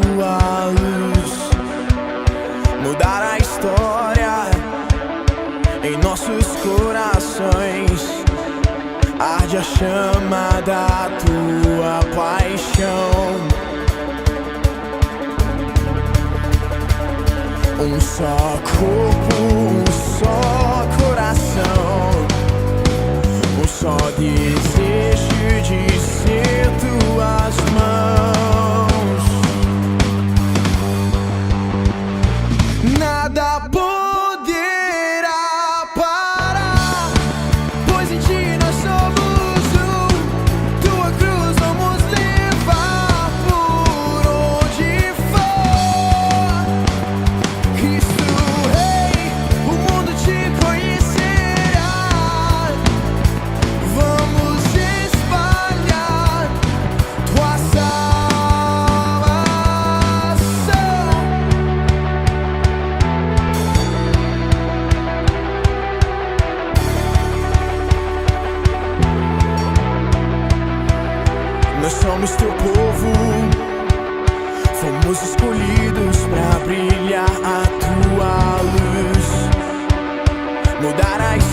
tua luz, mudar a história em nossos corações. Arde a chama da tua paixão. Um só corpo, um só coração, um só desejo de ser tuas mãos. Nada poderá parar, pois em ti nós somos um. Tua cruz vamos levar por onde for. Cristo Rei, o mundo te conhecerá. Vamos espalhar tua salvação. Nós somos teu povo, fomos escolhidos pra brilhar a tua luz, mudar a história